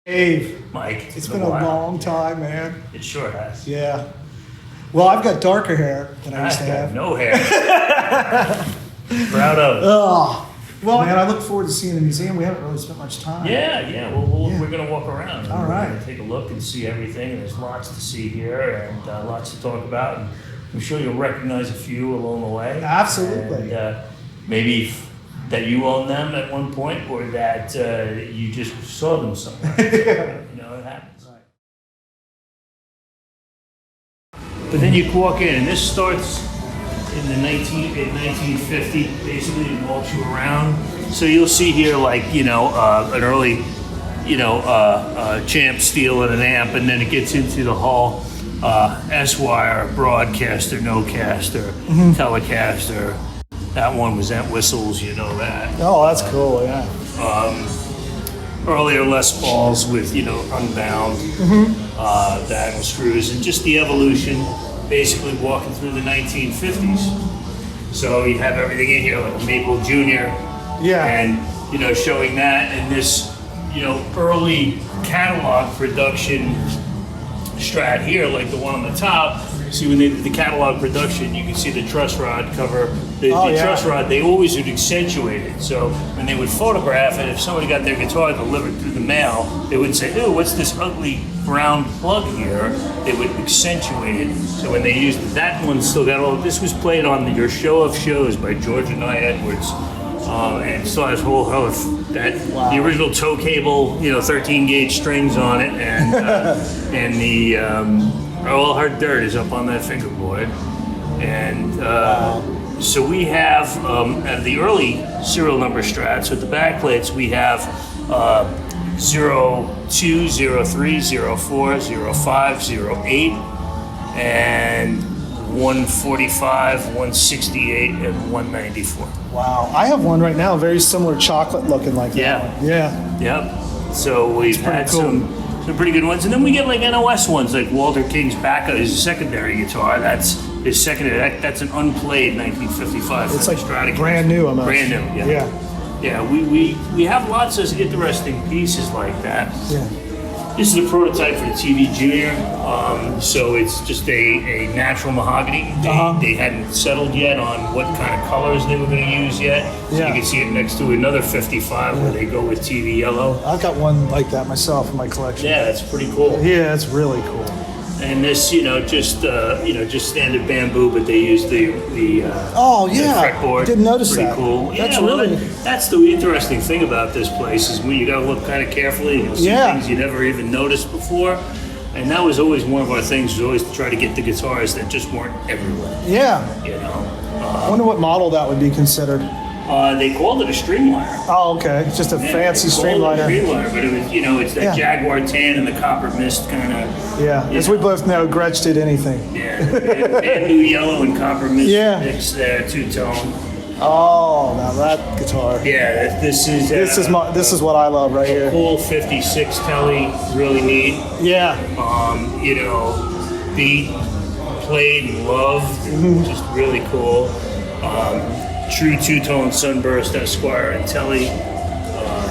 Dave, Mike, it's been a long time, man. It sure has. Yeah. Well, I've got darker hair than I used to I've got have. no hair. Proud of it. Oh, well, man, I look forward to seeing the museum. We haven't really spent much time. Yeah. We're going to walk around. And All we're right. gonna take a look and see everything. And there's lots to see here and lots to talk about. And I'm sure you'll recognize a few along the way. Absolutely. And maybe that you own them at one point, or that you just saw them somewhere. You know, it happens. But then you walk in, and this starts in 1950. Basically, it walks you around. So you'll see here, like an early, Champ steel and an amp, and then it gets into the hall. S-wire, broadcaster, no-caster, Telecaster. That one was at Whistles, you know that. Oh, that's cool, yeah. Earlier Les Pauls with, Unbound, that and screws, and just the evolution, basically walking through the 1950s. So you have everything in here, like Maple Jr. Yeah. And, showing that, and this, early catalog production Strat here, like the one on the top. See, when they did the catalog production, you can see the truss rod cover. The truss rod, they always would accentuate it. So when they would photograph it, if somebody got their guitar delivered through the mail, they would say, "Ooh, what's this ugly brown plug here?" They would accentuate it. So when they used it, that one still got all. This was played on Your Show of Shows by Georgia Nye Edwards. And still has whole health. The original tow cable, 13 gauge strings on it, and and the all hard dirt is up on that fingerboard. And so we have at the early serial number Strats with the back plates, we have 02, 03, 04, 05, 08, and 145, 168, and 194. Wow. I have one right now, very similar chocolate looking like that Yeah. one. Yeah. Yep. So we've had cool. some pretty good ones, and then we get like NOS ones, like Walter King's backup, his secondary guitar. That's his secondary. That's an unplayed 1955. It's like Stratocaster. brand new almost. Brand new. Yeah. Yeah. We have lots of interesting pieces like that. Yeah. This is a prototype for the TV Junior, so it's just a natural mahogany. They hadn't settled yet on what kind of colors they were going to use yet. So Yeah. you can see it next to another 55 where they go with TV yellow. I've got one like that myself in my collection. Yeah, that's pretty cool. Yeah, it's really cool. And this, just standard bamboo, but they use the Oh, the yeah. fretboard. Didn't notice Pretty that. cool. That's Yeah, well, really- that's the interesting thing about this place is you got to look kind of carefully, and you'll see Yeah. things you never even noticed before. And that was always one of our things, was always to try to get the guitars that just weren't everywhere. Yeah. I I wonder what model that would be considered. They called it a Streamliner. Oh, okay. It's just a Yeah, fancy they called it a streamliner. Streamliner, but it was, it's that Yeah. Jaguar tan and the copper mist kind of. Yeah. As we both know, Gretsch did anything. Yeah, bamboo yellow and copper mist Yeah. mix there, two-tone. Oh, now that guitar. Yeah, this is This is what I love right here. cool 56 Telly, really neat. Yeah. Beat, played, and loved, just really cool. True two-tone Sunburst Esquire and Telly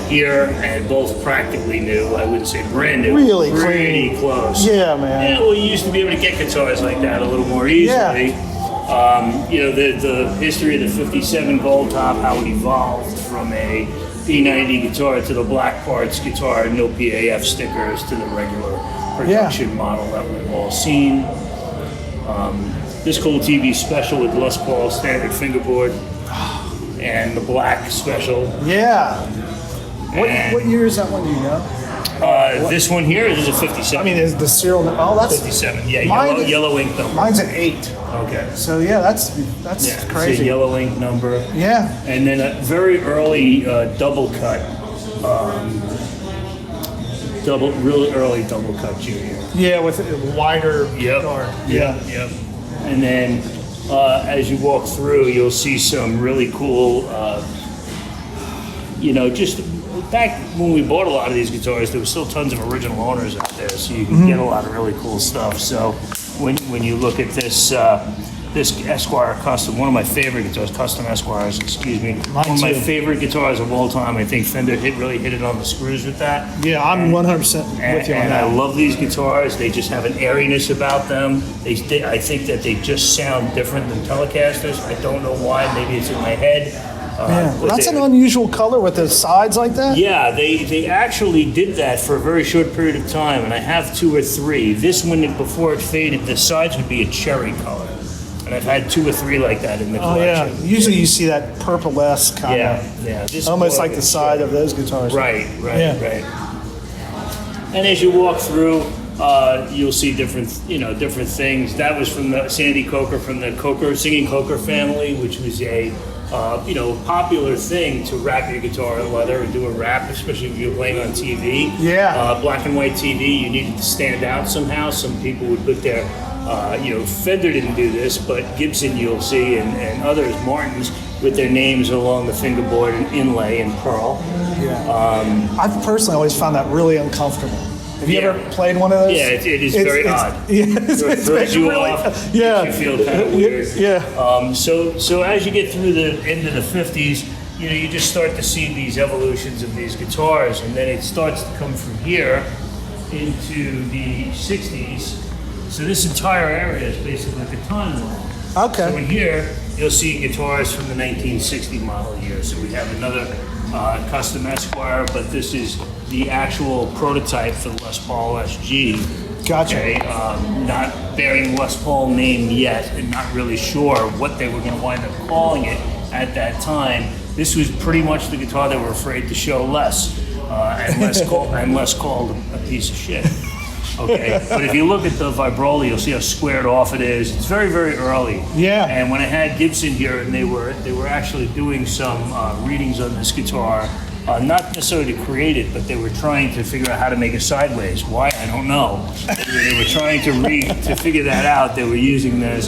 here, and both practically new. I wouldn't say brand new. Really pretty clean. close. Yeah, man. Yeah, well, you used to be able to get guitars like that a little more easily. The history of the 57 Gold Top, how it evolved from a P90 guitar to the Black Parts guitar, no PAF stickers to the regular production model that we've all seen. This cool TV special with Les Paul standard fingerboard and the black special. Yeah. And, What year is that one? Do you know? this one here is a 57. I mean, is the serial? Oh, that's 57. Yeah, Mine is- yellow ink number. mine's an 8. Okay. So yeah, that's Yeah, it's a crazy. yellow ink number. Yeah. And then a very early double cut, really early double cut junior. Yeah, with a wider Yep. guitar. Yep. Yep. And then as you walk through, you'll see some really cool, just back when we bought a lot of these guitars, there were still tons of original owners out there, so you can get a lot of really cool stuff. So when you look at this Esquire Custom, one of my favorite guitars, Custom Esquires, excuse me, one of my too. favorite guitars of all time. I think Fender really hit it on the screws with that. Yeah, I'm 100% with you on And that. I love these guitars. They just have an airiness about them. I think that they just sound different than Telecasters. I don't know why. Maybe it's in my head. Yeah, but that's they- an unusual color with the sides like that. Yeah, they actually did that for a very short period of time, and I have 2 or 3. This one, before it faded, the sides would be a cherry color, and I've had 2 or 3 like that in the Oh yeah. collection. Usually you see that purple-esque kind Yeah, of, yeah. This almost more like the side of those guitars. Right, Yeah. right. And as you walk through, you'll see different things. That was from the Sandy Coker, from the Singing Coker family, which was a popular thing to wrap your guitar in leather and do a wrap, especially if you're playing on TV. Yeah. Black and white TV, you needed to stand out somehow. Some people would put their, Fender didn't do this, but Gibson you'll see, and others, Martins, with their names along the fingerboard and inlay in pearl. Yeah. I've personally always found that really uncomfortable. Have you Yeah. ever played one of those? Yeah, it is very odd. Yeah, it's Throws you really, off, yeah. makes you feel kind of weird. Yeah. So as you get through the end of the 50s, you just start to see these evolutions of these guitars, and then it starts to come from here into the 60s. So this entire area is basically like a timeline. Okay. So in here, you'll see guitars from the 1960 model year. So we have another Custom Esquire, but this is the actual prototype for the Les Paul SG. Gotcha. Okay, not bearing Les Paul name yet, and not really sure what they were going to wind up calling it at that time. This was pretty much the guitar they were afraid to show Les, and Les called a piece of shit. Okay, but if you look at the Vibrola, you'll see how squared off it is. It's very, very early. Yeah. And when I had Gibson here, and they were actually doing some readings on this guitar, not necessarily to create it, but they were trying to figure out how to make it sideways. Why? I don't know. They were trying to figure that out. They were using this.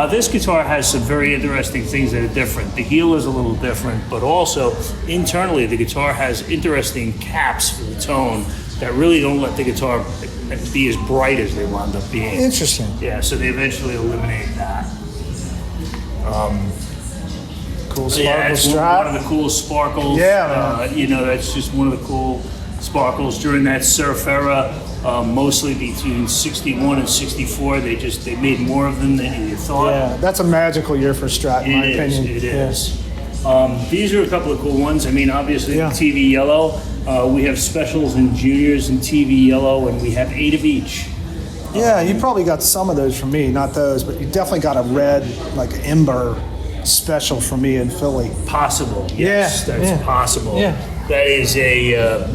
This guitar has some very interesting things that are different. The heel is a little different, but also internally, the guitar has interesting caps for the tone that really don't let the guitar be as bright as they wound up being. Interesting. Yeah, so they eventually eliminate that. Cool Yeah, sparkle it's strap. one of the coolest sparkles. Yeah, That's just one of the cool sparkles during that surf era. Mostly between 61 and 64, they made more of them than you thought. Yeah, that's a magical year for Strat, in my opinion. It Yeah. is. These are a couple of cool ones. I mean, obviously, Yeah. TV yellow. We have specials and juniors in TV yellow, and we have 8 of each. Yeah, you probably got some of those from me, not those, but you definitely got a red, like ember special from me in Philly. Possible. Yes, Yeah, that's yeah. possible. Yeah. That is a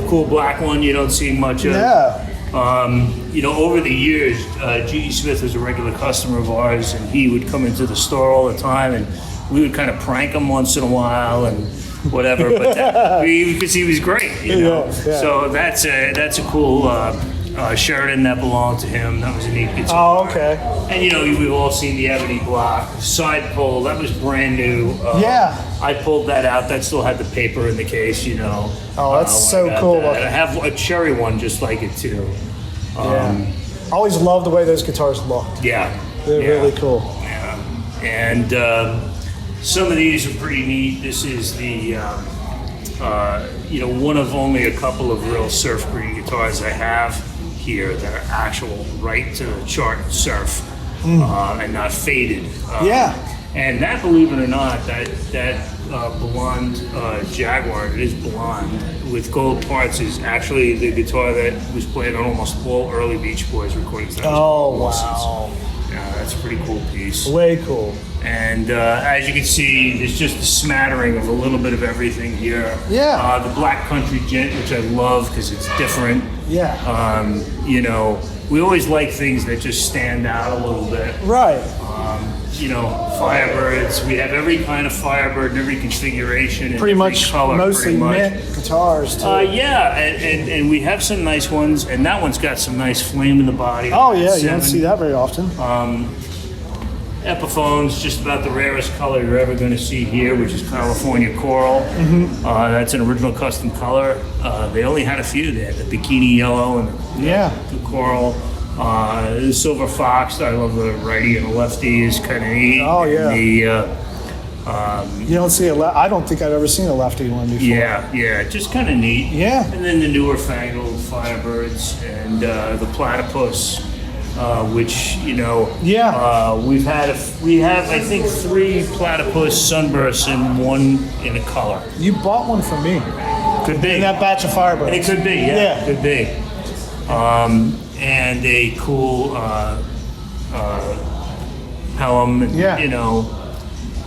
cool black one you don't see much of. Yeah. Over the years, G.E. Smith was a regular customer of ours, and he would come into the store all the time, and we would kind of prank him once in a while and whatever. But because he was great, Yeah, yeah. So that's a cool Sheridan that belonged to him. That was a neat guitar. Oh, okay. And we've all seen the Ebony Block side pull. That was brand new. Yeah. I pulled that out. That still had the paper in the case. Oh, that's when so I got cool that. looking. I have a cherry one just like it too. Yeah. I always loved the way those guitars looked. Yeah, They're yeah, really cool. Yeah, and some of these are pretty neat. This is the one of only a couple of real surf breed guitars I have here that are actual right to the chart surf and not faded. Yeah. And that, believe it or not, that blonde Jaguar. It is blonde with gold parts. Is actually the guitar that was played on almost all early Beach Boys recordings. That was Oh, awesome. wow. Yeah, that's a pretty cool piece. Way cool. And as you can see, there's just a smattering of a little bit of everything here. Yeah. The Black Country Gent, which I love because it's different. Yeah. You know, we always like things that just stand out a little bit. Right. You know, Firebirds. We have every kind of Firebird in every configuration. And Pretty every much color, mostly pretty much. mint guitars, too. Yeah, and we have some nice ones, and that one's got some nice flame in the body. Oh, yeah, you don't 7. see that very often. Epiphone's just about the rarest color you're ever going to see here, which is California Coral. That's an original custom color. They only had a few there, the bikini yellow and Yeah. the coral. The Silver Fox, I love the righty and the lefty, is kind of neat. Oh, yeah. And You don't see I don't think I've ever seen a lefty one before. yeah, just kind of neat. Yeah. And then the newer fangled Firebirds and the Platypus, which, you know, Yeah. we have I think 3 Platypus Sunbursts and 1 in a color. You bought one from me. Could be. In that batch of Firebirds. It could be, yeah, Yeah. could be. And a cool Pelham, and, Yeah. you know,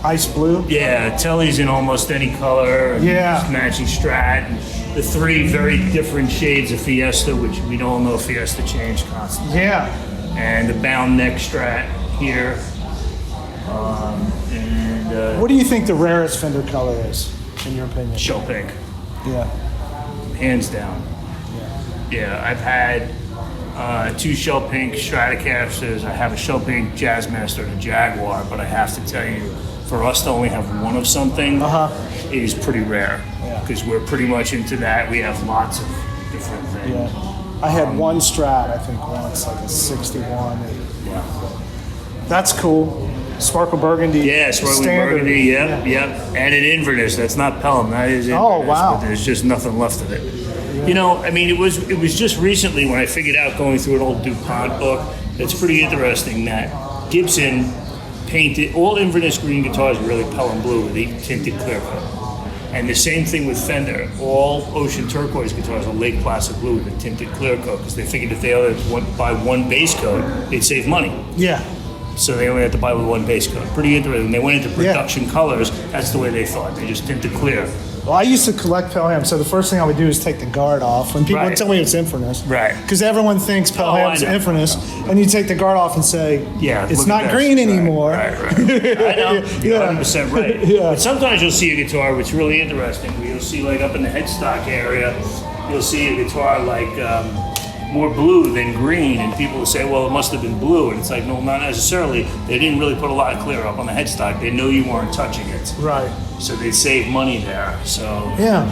Ice blue. yeah, Telly's in almost any color. And Yeah. just matching Strat. And the 3 very different shades of Fiesta, which we all know Fiesta changed constantly. Yeah. And the bound neck Strat here. What do you think the rarest Fender color is, in your opinion? Shell pink, Yeah. hands down. Yeah, I've had 2 shell pink Stratocasters. I have a shell pink Jazzmaster and a Jaguar, but I have to tell you, for us to only have one of something is pretty rare. Yeah. Because we're pretty much into that. We have lots of different things. Yeah. I had one Strat, I think, once, like a 61. Yeah. That's cool. Sparkle Burgundy. Yeah, Sparkling standard. Burgundy, yep. And an Inverness. That's not Pelham, that is Inverness. Oh, wow. But there's just nothing left of it. You know, I mean, it was just recently when I figured out, going through an old DuPont book, it's pretty interesting that Gibson painted all Inverness green guitars are really Pelham blue with the tinted clear coat. And the same thing with Fender. All Ocean Turquoise guitars are Lake Placid blue with a tinted clear coat because they figured if they only buy one base coat, they'd save money. Yeah. So they only had to buy with one base coat. Pretty interesting. They went into production colors. That's the way they thought. They just tinted clear. Well, I used to collect Pelhams, so the first thing I would do is take the guard off. When people would Right. tell me it's Inverness. Right. Because everyone thinks Pelham's know. Inverness, and you take the guard off and say, Yeah, it's look not at this. green Right, anymore. Right. I know. You're Yeah. 100% right. Yeah. But sometimes you'll see a guitar which is really interesting. You'll see, like, up in the headstock area, you'll see a guitar like more blue than green, and people will say, well, it must have been blue. And it's like, no, not necessarily. They didn't really put a lot of clear up on the headstock. They know you weren't touching it. Right. So they save money there. So, Yeah.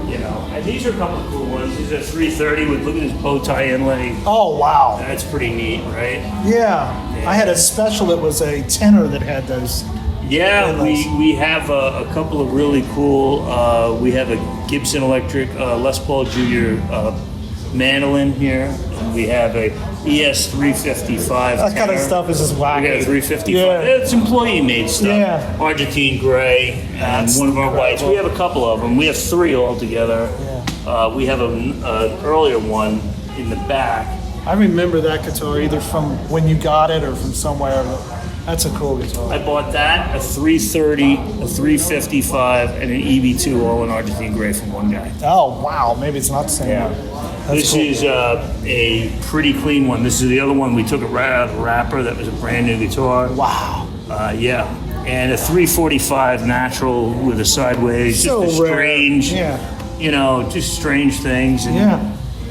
you know. And these are a couple of cool ones. These are 330 with, look at this bow tie inlay. Oh, wow. That's pretty neat, right? Yeah. I had a special that was a tenor that had those. Yeah, Inlays. we have a couple of really cool. We have a Gibson Electric Les Paul Jr. mandolin here, and we have a ES 355. That kind of tenor. stuff is just wacky. We got a 355. Yeah. It's employee-made stuff. Yeah. Argentine gray, and That's one of our whites. We have a couple of them. We have 3 altogether. We have an earlier one in the back. I remember that guitar either from when you got it or from somewhere. But that's a cool guitar. I bought that, a 330, a 355, and an EB2 all in Argentine gray from one guy. Oh, wow. Maybe it's not the same Yeah. one. That's This cool. is a pretty clean one. This is the other one we took it right out of the wrapper. That was a brand new guitar. Wow. Yeah. And a 345 natural with a sideways, So just a rare. strange, Yeah. you know, just strange things. And Yeah.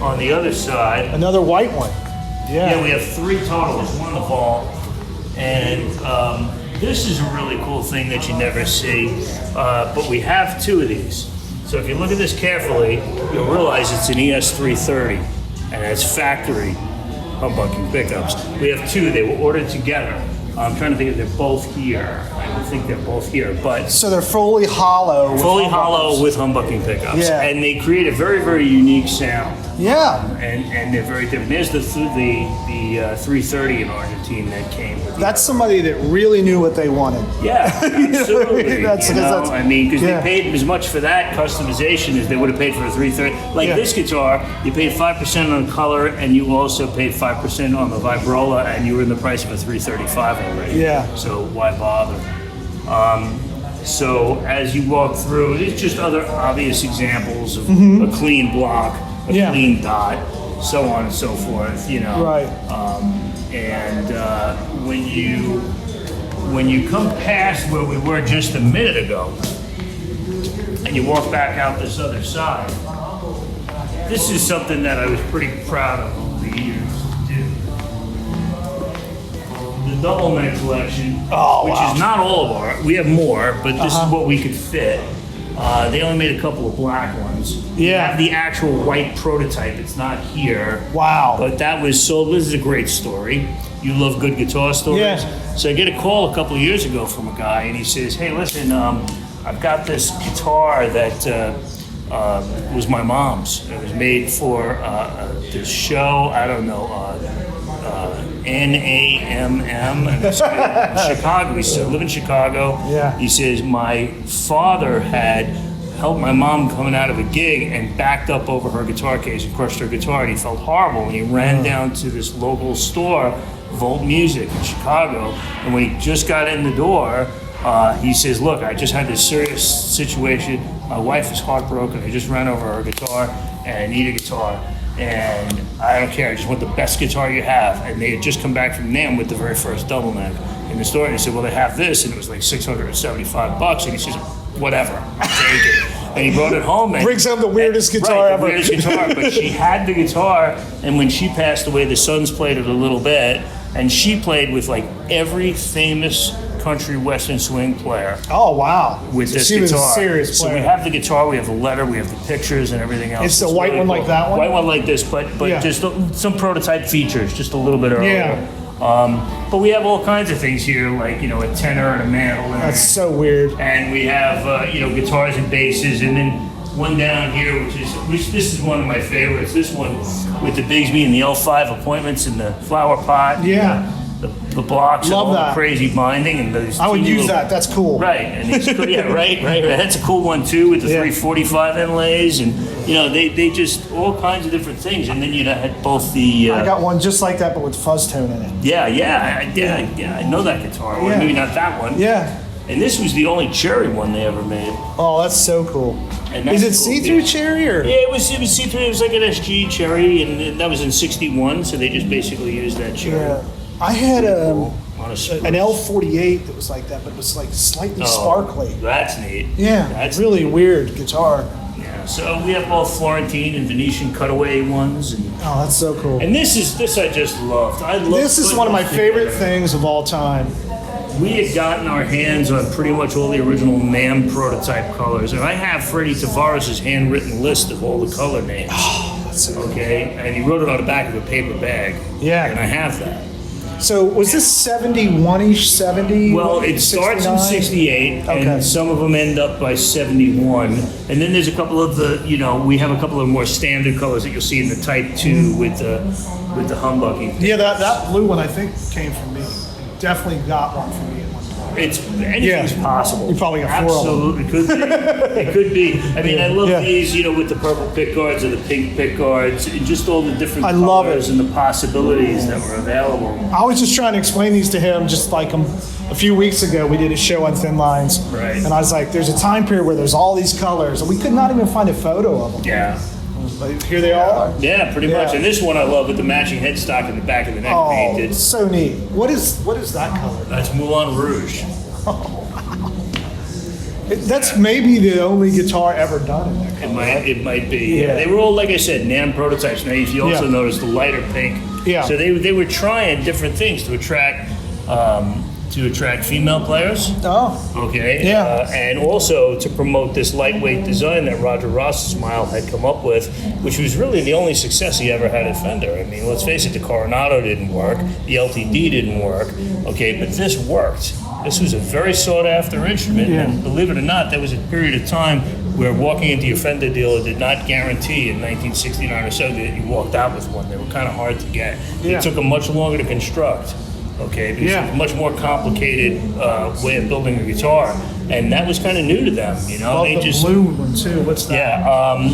on the other side, Another white one. Yeah. yeah, we have 3 totals, one in the vault. And this is a really cool thing that you never see. But we have 2 of these. So if you look at this carefully, you'll realize it's an ES330, and it's factory humbucking pickups. We have 2. They were ordered together. I'm trying to think if they're both here. I would think they're both here, but So they're fully hollow. With fully humbuckers. hollow with humbucking pickups, Yeah. and they create a very, very unique sound. Yeah. And they're very different. There's the 330 in Argentine that came with the That's somebody that really knew what they wanted. Yeah, absolutely. That's- you know? that's- I mean, because yeah. they paid as much for that customization as they would have paid for a 330. Like Yeah. this guitar, you paid 5% on color, and you also paid 5% on the vibrola, and you were in the price of a 335 already. Yeah. So why bother? So as you walk through, it's just other obvious examples of a clean block, a Mm-hmm. Yeah. clean dot, so on and so forth. You know. Right. And when you come past where we were just a minute ago, and you walk back out this other side, this is something that I was pretty proud of over the years to do. The double neck collection, Oh, which wow. is not all of our, we have more, but this is what we could fit. They only made a couple of black ones. We Yeah. have the actual white prototype. It's not here. Wow. But that was sold. This is a great story. You love good guitar stories. Yeah. So I get a call a couple of years ago from a guy, and he says, "Hey, listen, I've got this guitar that was my mom's. It was made for this show. I don't know, NAMM, and it's in Chicago. He said, live in Chicago. Yeah. He says my father had helped my mom coming out of a gig and backed up over her guitar case and crushed her guitar, and he felt horrible, and he ran down to this local store, Volt Music in Chicago, and when he just got in the door, he says, look, I just had this serious situation. My wife is heartbroken. I just ran over her guitar, and I need a guitar. And I don't care. I just want the best guitar you have. And they had just come back from NAMM with the very first double neck in the store. And he said, well, they have this. And it was like $675. And he says, whatever, I'll take it. And he brought it home. And Brings home the weirdest guitar right, ever. The weirdest guitar. But she had the guitar. And when she passed away, the sons played it a little bit. And she played with like every famous country western swing player Oh, wow. with So this she guitar. was a serious So player. we have the guitar, we have the letter, we have the pictures and everything else. It's the white one like that one? White one like this, but Yeah. just some prototype features, just a little bit earlier. Yeah. But we have all kinds of things here, like, you know, a tenor and a mandolin. That's so weird. And we have, you know, guitars and basses, and then one down here, which this is one of my favorites. This one with the Bigsby and the L5 appointments and the flower pot. Yeah. The blocks Love and all that. the crazy binding and those. I would teeny use little- that. That's cool. Right, and it's cool, yeah, right. That's a cool one too, with the Yeah. 345 inlays, and you know they just all kinds of different things. And then you had both the I got one just like that, but with fuzz tone in it. yeah, I know that guitar. Well, Yeah. maybe not that one. Yeah. And this was the only cherry one they ever made. Oh, that's so cool. And that's Is it cool, see-through yeah. cherry or? Yeah, it was C3. It was like an SG cherry, and that was in '61. So they just basically used that cherry. Yeah. I had On a an L48 that was like that, but it was like slightly sparkly. That's neat. Yeah, that's really weird guitar. Yeah. So we have both Florentine and Venetian cutaway ones, and Oh, that's so cool. this I just loved. I love This is one of my favorite things of all time. We had gotten our hands on pretty much all the original NAMM prototype colors, and I have Freddie Tavares' handwritten list of all the color names. That's so cool. Okay, and he wrote it on the back of a paper bag. Yeah. And I have that. So was this 71-ish, 70? Well, it starts in 69? 68, Okay. and some of them end up by 71. And then there's a couple of the, you know, we have a couple of more standard colors that you'll see in the Type 2 with the humbucking. Yeah, that blue one I think came from me. Definitely got one from me at one point. It's anything's Yeah. possible. You probably got four of them. Absolutely, could be. It could be. I mean, I love Yeah. these, you know, with the purple pick guards or the pink pick guards, and just all the different I love colors it. and the possibilities that were available. I was just trying to explain these to him, just like a few weeks ago, we did a show on Thin Lines. Right. And I was like, there's a time period where there's all these colors, and we could not even find a photo of them. Yeah. But here they all are. Yeah, pretty Yeah. much. And this one I love with the matching headstock in the back of the neck Oh, painted. it's so neat. What is that color? That's Moulin Rouge. That's maybe the only guitar ever done in that color. It might be. Yeah. They were all, like I said, NAMM prototypes. Now, if you also Yeah. notice the lighter pink. Yeah. So they were trying different things to attract to attract female players. Oh, Okay. Yeah. And also to promote this lightweight design that Roger Rossesmile had come up with, which was really the only success he ever had at Fender. I mean, let's face it, the Coronado didn't work, the LTD didn't work, okay, but this worked. This was a very sought after instrument, Yeah. and believe it or not, there was a period of time where walking into your Fender dealer did not guarantee in 1969 or 70 that you walked out with one. They were kind of hard to get. Yeah. It took them much longer to construct. Okay, because Yeah. it's a much more complicated way of building a guitar, and that was kind of new to them. You know, love they the just blue one too. What's that? yeah.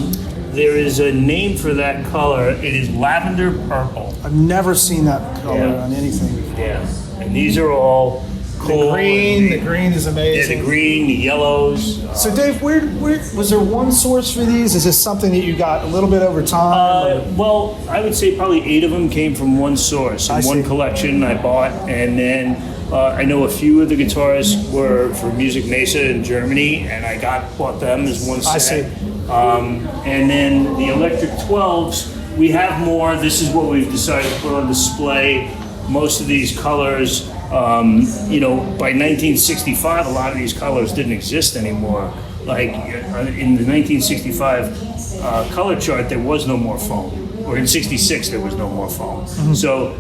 There is a name for that color. It is lavender purple. I've never seen that color Yeah. on anything before. Yeah, and these are all cool. The green is Yeah, amazing. the green, the yellows. So Dave, where was there one source for these? Is this something that you got a little bit over time? Well, I would say probably 8 of them came from one source, I and one see. collection I bought, and then I know a few of the guitars were for Music Mesa in Germany, and I bought them as one set. I see. And then the Electric 12s, we have more. This is what we've decided to put on display. Most of these colors, you know, by 1965, a lot of these colors didn't exist anymore. Like in the 1965 color chart, there was no more foam. Or in '66, there was no more foam. So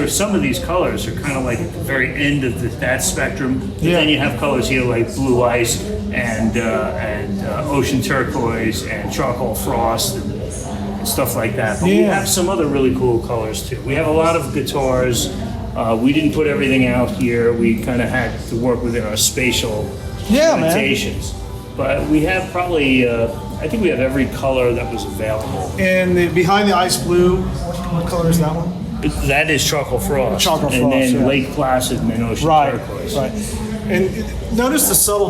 some of these colors are kind of like at the very end of that spectrum. But Yeah. then you have colors here like blue ice and ocean turquoise and charcoal frost and stuff like that. But we Yeah. have some other really cool colors too. We have a lot of guitars. We didn't put everything out here. We kind of had to work within our spatial Yeah, man. limitations. But we have probably, I think we have every color that was available. And behind the ice blue, what color is that one? That is charcoal frost. Charcoal and frost, then yeah. Lake Placid and then ocean Right, turquoise. right. And notice the subtle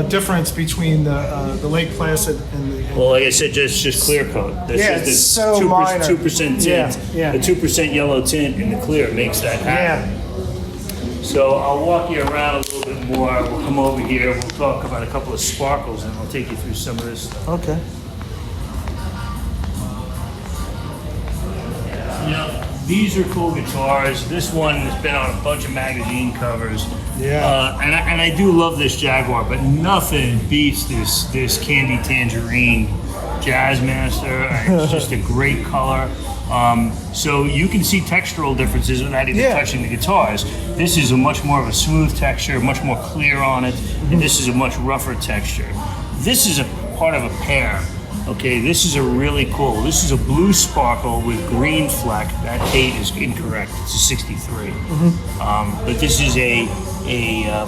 difference between the Lake Placid and the. Well, like I said, just clear coat. This Yeah, is it's the so 2%, minor. 2% tint. Yeah, yeah. The 2% yellow tint in the clear makes that happen. Yeah. So I'll walk you around a little bit more. We'll come over here. We'll talk about a couple of sparkles, and I'll take you through some of this stuff. Okay. You know, these are cool guitars. This one has been on a bunch of magazine covers. Yeah. And I do love this Jaguar, but nothing beats this Candy Tangerine Jazzmaster. It's just a great color. So you can see textural differences without even Yeah. touching the guitars. This is a much more of a smooth texture, much more clear on it, and this is a much rougher texture. This is a part of a pair. Okay, this is a really cool. This is a blue sparkle with green fleck. That date is incorrect. It's a 63. But this is a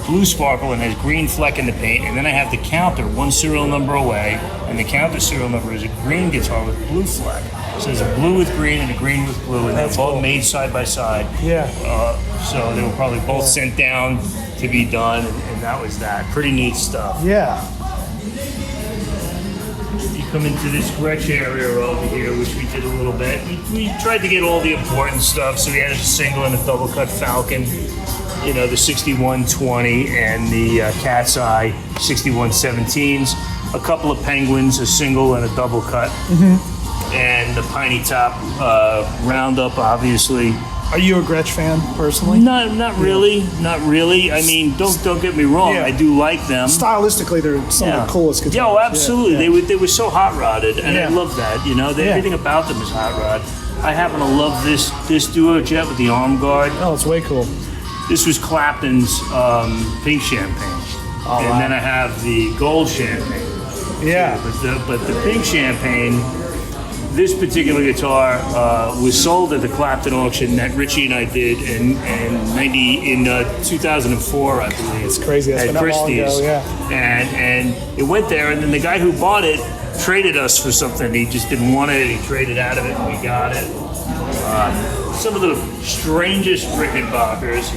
blue sparkle and has green fleck in the paint. And then I have the counter, one serial number away, and the counter serial number is a green guitar with blue fleck. So there's a blue with green and a green with blue, and they're both made side by side. Yeah. So they were probably both sent down to be done, and that was that. Pretty neat stuff. Yeah. You come into this Gretsch area over here, which we did a little bit. We tried to get all the important stuff, so we had a single and a double cut Falcon, you know, the 6120 and the Cat's Eye 6117s, a couple of Penguins, a single and a double cut, and the Piney Top Roundup, obviously. Are you a Gretsch fan personally? Not really. I mean, don't get me wrong. Yeah. I do like them. Stylistically, they're some of the coolest guitars. Yeah, oh, absolutely. Yeah. They were so hot rodded, and I Yeah. love that. You know, Yeah. everything about them is hot rod. I happen to love this duo jet with the arm guard. Oh, it's way cool. This was Clapton's pink champagne, Oh, and wow. then I have the gold champagne. Yeah. But the pink champagne. This particular guitar was sold at the Clapton auction that Richie and I did in 2004, I believe. It's crazy. That's At been that long ago, Christie's. yeah. And it went there, and then the guy who bought it traded us for something. He just didn't want it. He traded out of it, and we got it. Some of the strangest Rickenbackers.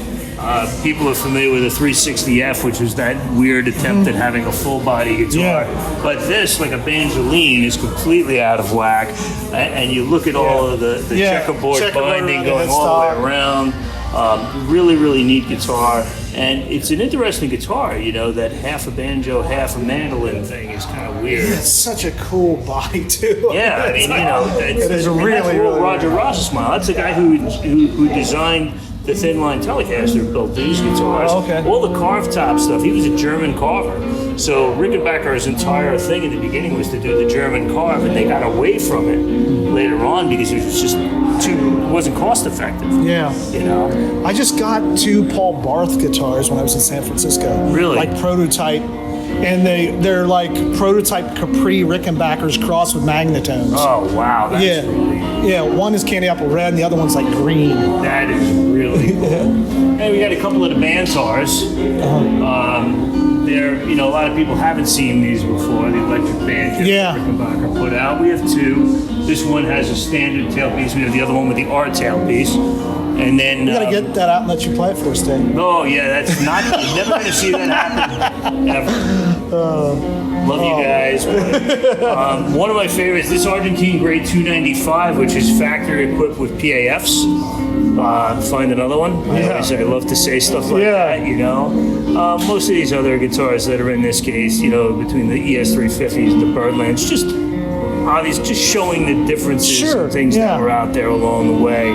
People are familiar with the 360F, which was that weird attempt at having a full body guitar. Yeah. But this, like a Banjoline, is completely out of whack. And you look at all of the Yeah. checkerboard Checkerboard binding around the going all the headstock. way around. Really, really neat guitar. And it's an interesting guitar, you know, that half a banjo, half a mandolin thing is kind of weird. It's such a cool body too. Yeah, I mean, you know, it is and really, that's really Roger Rossesmile. That's the guy who designed the thin line Telecaster built these guitars. Oh, okay. All the carved top stuff. He was a German carver. So Rickenbacker's entire thing in the beginning was to do the German carve, and they got away from it later on because it was just it wasn't cost effective. Yeah. You know? I just got 2 Paul Barth guitars when I was in San Francisco. Really? Like prototype. And they're like prototype Capri Rickenbackers crossed with Magnetones. Oh, wow. That's yeah. really, Yeah, one is candy apple red and the other one's like green. that is really cool. And we got a couple of the Bantars. They're, a lot of people haven't seen these before, the electric banjo Yeah. Rickenbacker put out. We have 2. This one has a standard tailpiece. We have the other one with the R tailpiece. And then We gotta get that out and let you play it for us, Dave. oh yeah, that's not. You're never going to see that happen ever. Love you guys. But, one of my favorites, this Argentine Grade 295, which is factory equipped with PAFs. Find another one. I love to say stuff like Yeah. that. Most of these other guitars that are in this case, between the ES350s and the Birdlands, just obvious, just showing the differences Sure, and things yeah. that were out there along the way.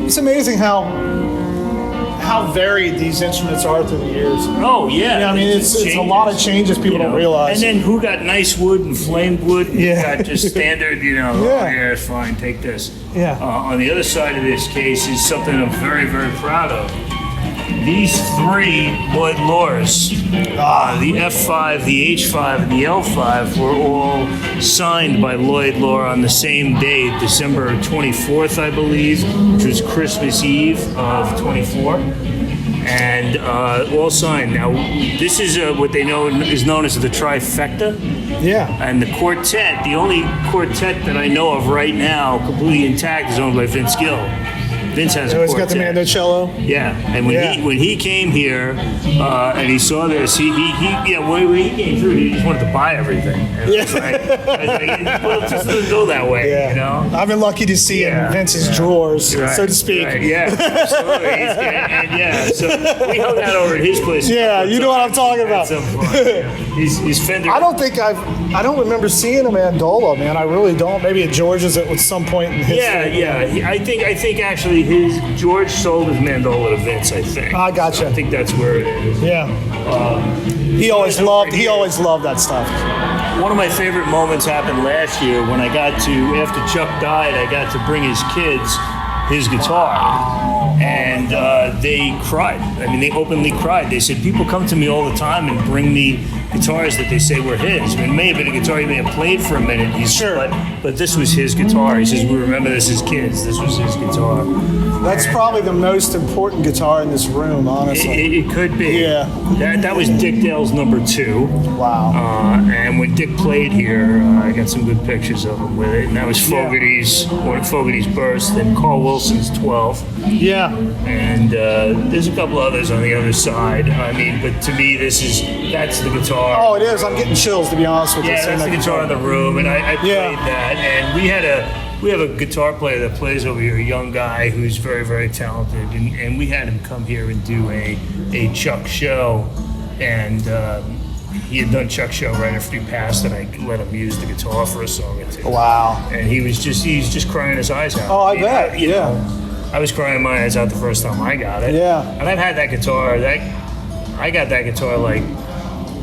It's amazing how varied these instruments are through the years. Oh yeah, Yeah, I mean, it it's just a lot of changes people don't realize. And then who got nice wood and flamed wood? And Yeah. who got just standard. Yeah. Yeah, it's fine. Take this. Yeah. On the other side of this case is something I'm very, very proud of. These 3 Lloyd Lores, the F5, the H5, and the L5 were all signed by Lloyd Lore on the same day, December 24th, I believe, which was Christmas Eve of 24. And all signed. Now, this is what they know is known as the trifecta. Yeah. And the quartet, the only quartet that I know of right now, completely intact, is owned by Vince Gill. Vince has a He's quartet. got the Mandocello. Yeah, and when he came here and he saw this, when he came through, he just wanted to buy everything. And I was like, well, it just doesn't go that way, Yeah. I've been lucky to see in Vince's drawers, Right, so to speak. right, yeah, absolutely. So we hung out over at his place. Yeah, you know what I'm talking about. Had some fun, yeah. He's Fender. I don't remember seeing a Mandola, man. I really don't. Maybe at George's at some point in history. Yeah. I think actually George sold his Mandola to Vince. I think. I gotcha. I think that's where it is. Yeah. He always loved that stuff. One of my favorite moments happened last year when I got to, after Chuck died, I got to bring his kids his guitar. And they cried. I mean, they openly cried. They said, people come to me all the time and bring me guitars that they say were his. I mean, it may have been a guitar he may have played for a minute. But this was his guitar. He says, we remember this as kids. This was his guitar. That's probably the most important guitar in this room, honestly. It could be. Yeah. That was Dick Dale's number 2. Wow. And when Dick played here, I got some good pictures of him with it. And that was Fogerty's, one of Fogerty's Burst, and Carl Wilson's 12. Yeah. And there's a couple others on the other side. I mean, but to me, that's the guitar. Oh, it is. I'm getting chills, to be honest with you. Yeah, that's the guitar in the room, and I played that. And we have a guitar player that plays over here, a young guy who's very, very talented, and we had him come here and do a Chuck show, and he had done Chuck's show right after he passed, and I let him use the guitar for a song or 2. Wow. And he's just crying his eyes out. Oh, I bet. You know, I was crying my eyes out the first time I got it. Yeah. And I've had that guitar. I got that guitar like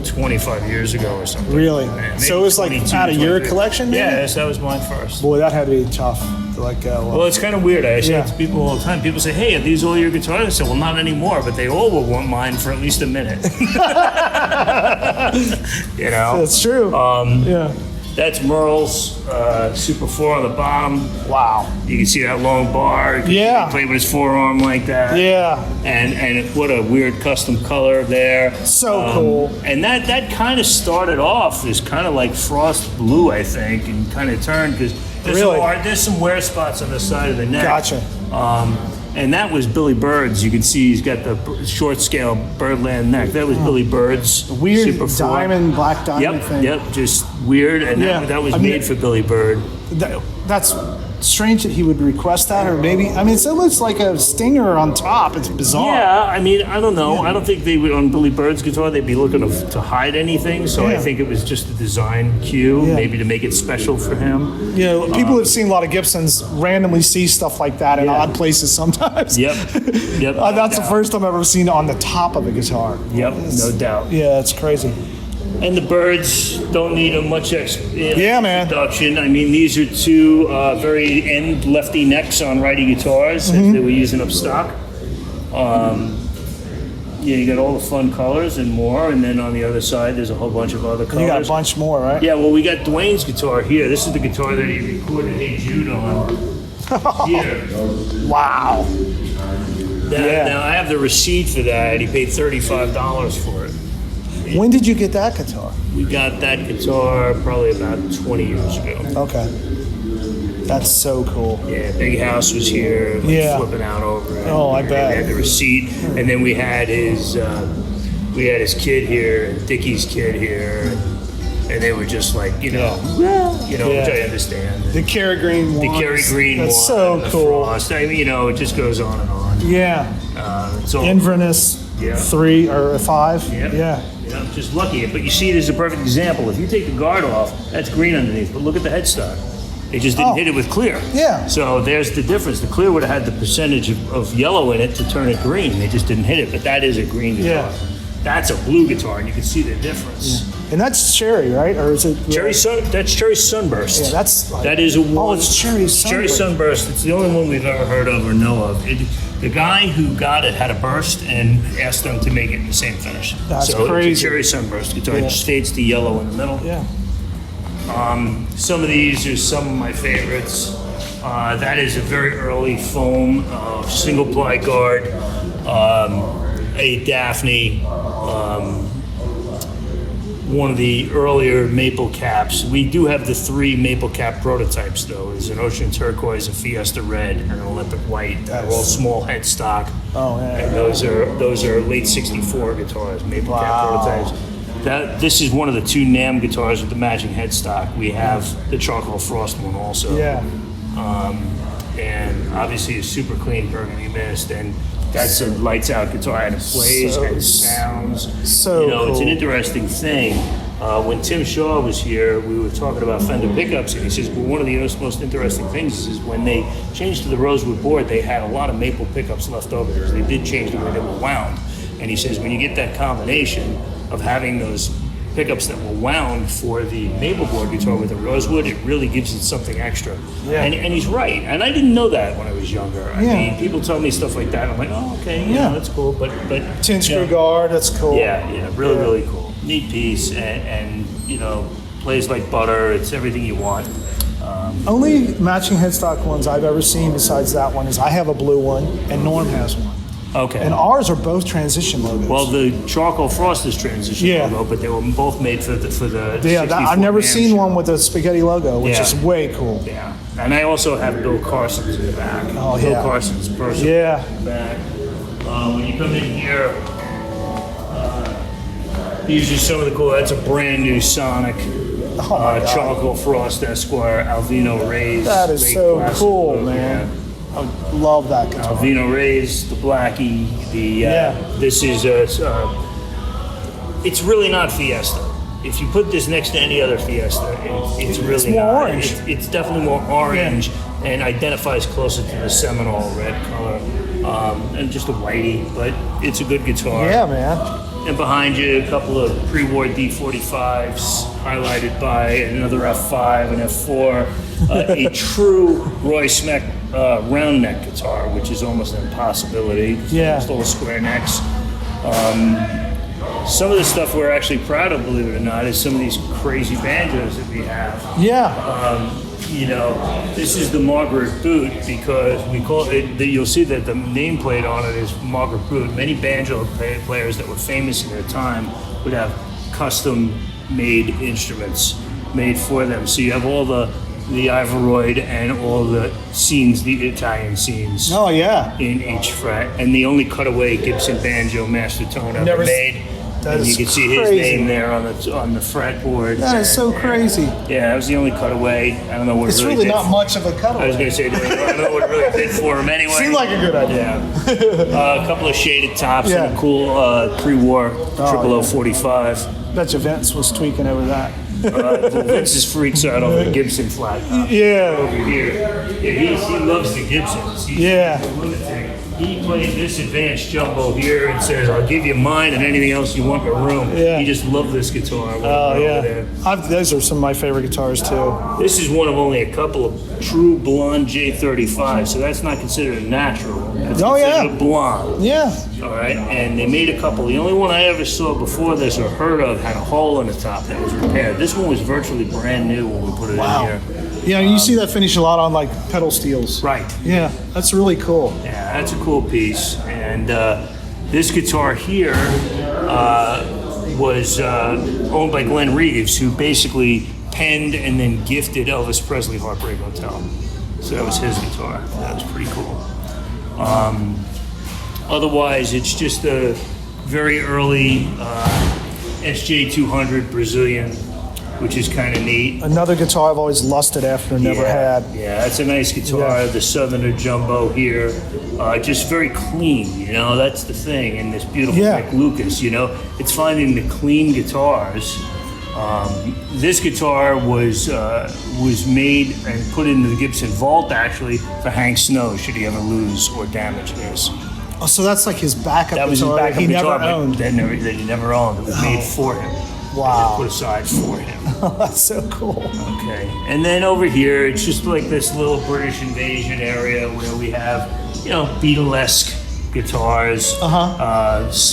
25 years ago or something. Really? Man, So it was like 22, out of your 23. collection, maybe? Yes, that was mine first. Boy, that had to be tough to let go. Well, it's kind of weird. I say Yeah. it to people all the time. People say, hey, are these all your guitars? I say, well, not anymore, but they all will want mine for at least a minute. You know? That's true. Yeah. That's Merle's Super 4 on the bottom. Wow. You can see that long bar. Yeah. He played with his forearm like that. Yeah. And what a weird custom color there. So cool. And that kind of started off as kind of like frost blue, I think, and kind of turned because there's some wear spots on the side of the neck. Gotcha. And that was Billy Bird's. You can see he's got the short scale Birdland neck. That was Billy Bird's Weird Super 4. black diamond thing. Yep, just weird. And that was made for Billy Bird. That's strange that he would request that, or maybe, I mean, it looks like a stinger on top. It's bizarre. Yeah, I mean, I don't know. I don't think they would, on Billy Bird's guitar, they'd be looking to hide anything. So I Yeah. think it was just a design cue, Yeah. maybe to make it special for him. You know, people who've seen a lot of Gibsons randomly see stuff like that in odd places sometimes. Yep. Yep. That's the first time I've ever seen it on the top of a guitar. Yep, no doubt. Yeah, it's crazy. And the Birds don't need a much Yeah, man. introduction. I mean, these are two very end lefty necks on righty guitars Mm-hmm. that they were using up stock. Yeah, you got all the fun colors and more, and then on the other side, there's a whole bunch of other colors. You got a bunch more, right? Yeah, well, we got Dwayne's guitar here. This is the guitar that he recorded Hey Jude on. Here. Wow. Now, I have the receipt for that. He paid $35 for it. When did you get that guitar? We got that guitar probably about 20 years ago. Okay. That's so cool. Yeah, Big House was here, like, Yeah. flipping out over it. Oh, I bet. We had the receipt, and then we had his kid here, and Dickie's kid here, and they were just like, which I understand. The Kerry Green The one. Kerry Green That's one, so the cool. Frost. I mean, it just goes on and on. Yeah. It's all, Inverness Yeah. 3 or 5. Yep. Yeah. Just lucky. But you see, there's a perfect example. If you take the guard off, that's green underneath. But look at the headstock. They just didn't Oh. hit it with clear. Yeah. So there's the difference. The clear would have had the percentage of yellow in it to turn it green. They just didn't hit it. But that is a green guitar. Yeah. That's a blue guitar, and you can see the difference. And that's Cherry, right? Or is it That's Cherry Sunburst. Yeah, that's like, That is a one. it's Cherry Cherry Sunburst. Sunburst. It's the only one we've ever heard of or know of. The guy who got it had a burst and asked them to make it in the same finish. That's so crazy. It's a Cherry Sunburst guitar. It just fades to yellow in the middle. Yeah. Some of these are some of my favorites. That is a very early foam single ply guard, a Daphne, one of the earlier maple caps. We do have the 3 maple cap prototypes though. There's an Ocean Turquoise, a Fiesta Red, and an Olympic White. They're all small headstock. Oh, yeah. And those are late '64 guitars, maple cap Wow. prototypes. This is one of the 2 NAMM guitars with the matching headstock. We have the Charcoal Frost one also. Yeah. And obviously a super clean burgundy mist, and that's a lights out guitar, and it plays So- and sounds. so It's an cool. interesting thing. When Tim Shaw was here, we were talking about Fender pickups, and he says, well, one of the most interesting things is when they changed to the Rosewood board, they had a lot of maple pickups left over because they did change the way they were wound. And he says, when you get that combination of having those pickups that were wound for the maple board guitar with the rosewood, it really gives it something extra. Yeah. And he's right. And I didn't know that when I was younger. I Yeah. mean, people tell me stuff like that. I'm like, oh, okay, Yeah. that's cool. But 10 screw yeah. guard. That's cool. Yeah, really, Yeah. really cool. Neat piece, and plays like butter. It's everything you want. Only matching headstock ones I've ever seen besides that one is I have a blue one and Norm has one. Okay. And ours are both transition logos. Well, the Charcoal Frost is transition Yeah. logo, but they were both made for the yeah, I've never 64 seen NAMM one show. with a spaghetti logo, which Yeah. is way cool. Yeah, and I also have Bill Carson's in the back. Oh, Bill yeah. Carson's person Yeah. in the back. When you come in here, these are some of the cool. That's a brand new Sonic. Oh my God. Charcoal Frost Esquire Alvino Rays. That is late so classic cool, logo, man. I love that yeah. guitar. Alvino Rays, the Blackie, Yeah. this is it's really not Fiesta. If you put this next to any other Fiesta, it's really more not. orange. It's definitely more orange and identifies closer to the Seminole red color, and just a whitey, but it's a good guitar. Yeah, man. And behind you, a couple of pre-war D45s, highlighted by another F5 and F4. A true Roy Smeck round neck guitar, which is almost an impossibility. Yeah. Just little square necks. Some of the stuff we're actually proud of, believe it or not, is some of these crazy banjos that we have. Yeah. This is the Margaret Boot because we call it. You'll see that the nameplate on it is Margaret Boot. Many banjo players that were famous in their time would have custom-made instruments made for them. So you have all the Ivoroid and all the scenes, the Italian scenes. Oh, yeah. In each fret, and the only cutaway Gibson banjo master tone ever Never s- made That And is you can see his crazy. name there on the fretboard. That is so crazy. Yeah, that was the only cutaway. I don't know what It's really really did. not much of a I was cutaway. going to say, I don't know what it really did for him anyway. Seemed like a good idea. Yeah. A couple of shaded tops Yeah. and a cool pre-war 0045. Bet you Vince was tweaking over that. Vince's freaks out on the Gibson flat top. Yeah. Over here. Yeah, he loves the Gibsons. He's Yeah. a lunatic. He plays this advanced jumbo here and says, I'll give you mine and anything else you want in the room. Yeah. He just loved this guitar. Oh, over yeah. there. Those are some of my favorite guitars, too. This is one of only a couple of true blonde J35, so that's not considered a natural. It's Oh, yeah. considered a blonde. Yeah. All right, and they made a couple. The only one I ever saw before this or heard of had a hole in the top that was repaired. This one was virtually brand new when we put it Wow. in here. Yeah, you see that finish a lot on like pedal steels. Right. Yeah, that's really cool. Yeah, that's a cool piece. And this guitar here was owned by Glenn Reeves, who basically penned and then gifted Elvis Presley Heartbreak Hotel. So that was his guitar. That was pretty cool. Otherwise, it's just a very early SJ200 Brazilian, which is kind of neat. Another guitar I've always lusted after and never had. Yeah, it's a nice guitar. Yeah. The Southerner Jumbo here, just very clean. You know, that's the thing. And this beautiful Yeah. Rick Lucas. You know, it's finding the clean guitars. This guitar was made and put into the Gibson vault actually for Hank Snow should he ever lose or damage this. Oh, so that's like his backup That was his guitar backup he guitar, never owned. that he never owned. It was made for him. Wow. Put aside for him. That's so cool. Okay, and then over here, it's just like this little British invasion area where we have, you know, Beatlesque guitars.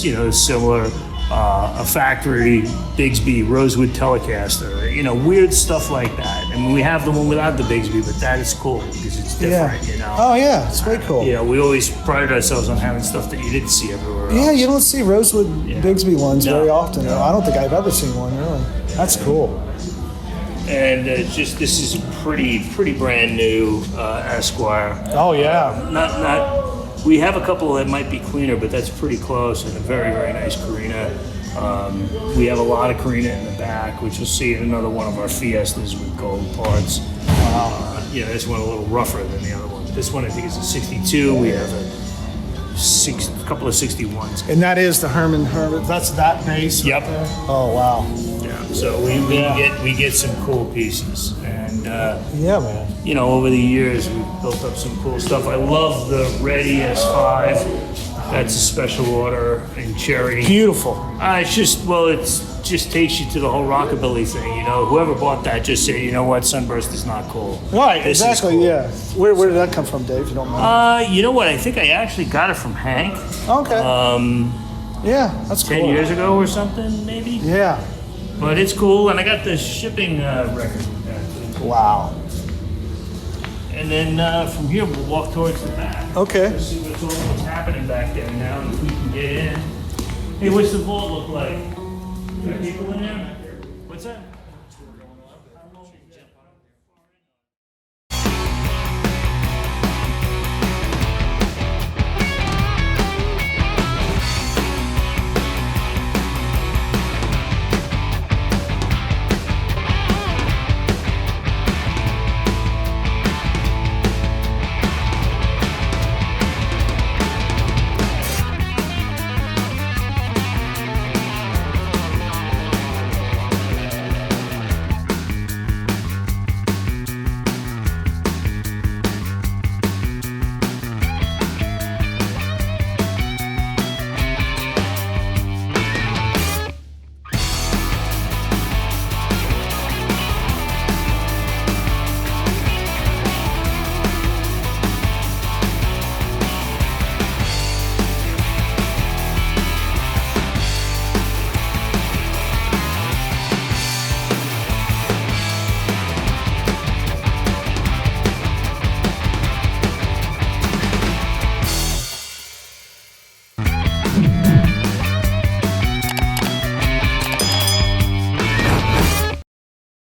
You know, similar, a factory Bigsby Rosewood Telecaster. You know, weird stuff like that. I mean, we have the one without the Bigsby, but that is cool because it's different. Yeah. You know. Oh yeah, it's way cool. You know, we always prided ourselves on having stuff that you didn't see everywhere else. Yeah, you don't see Rosewood Bigsby ones No. very often. I don't think I've ever seen one really. That's cool. And just this is a pretty brand new Esquire. Oh yeah. Not. We have a couple that might be cleaner, but that's pretty close, and a very nice Carina. We have a lot of Carina in the back, which you'll see in another one of our Fiestas with gold parts. You know, this one a little rougher than the other one. This one I think is a 62. We have a couple of 61s. And that is the Herman. That's that bass. Yep. Right there? Oh wow. Yeah. So we get some cool pieces, and Yeah, man. you know, over the years we've built up some cool stuff. I love the Red ES5. That's a special order in cherry. Beautiful. It's just, well, it's just takes you to the whole rockabilly thing, you know. Whoever bought that just said, you know what, Sunburst is not cool. Right. This is Exactly. cool. Yeah. Where did that come from, Dave? If you don't mind. You know what? I think I actually got it from Hank Okay. Yeah, that's 10 cool. years ago or something, maybe. Yeah. But it's cool, and I got the shipping record with that too. Wow. And then from here, we'll walk towards the back. Okay. Let's see what's happening back there now, and if we can get in. Hey, what's the vault look like? Are there people in there?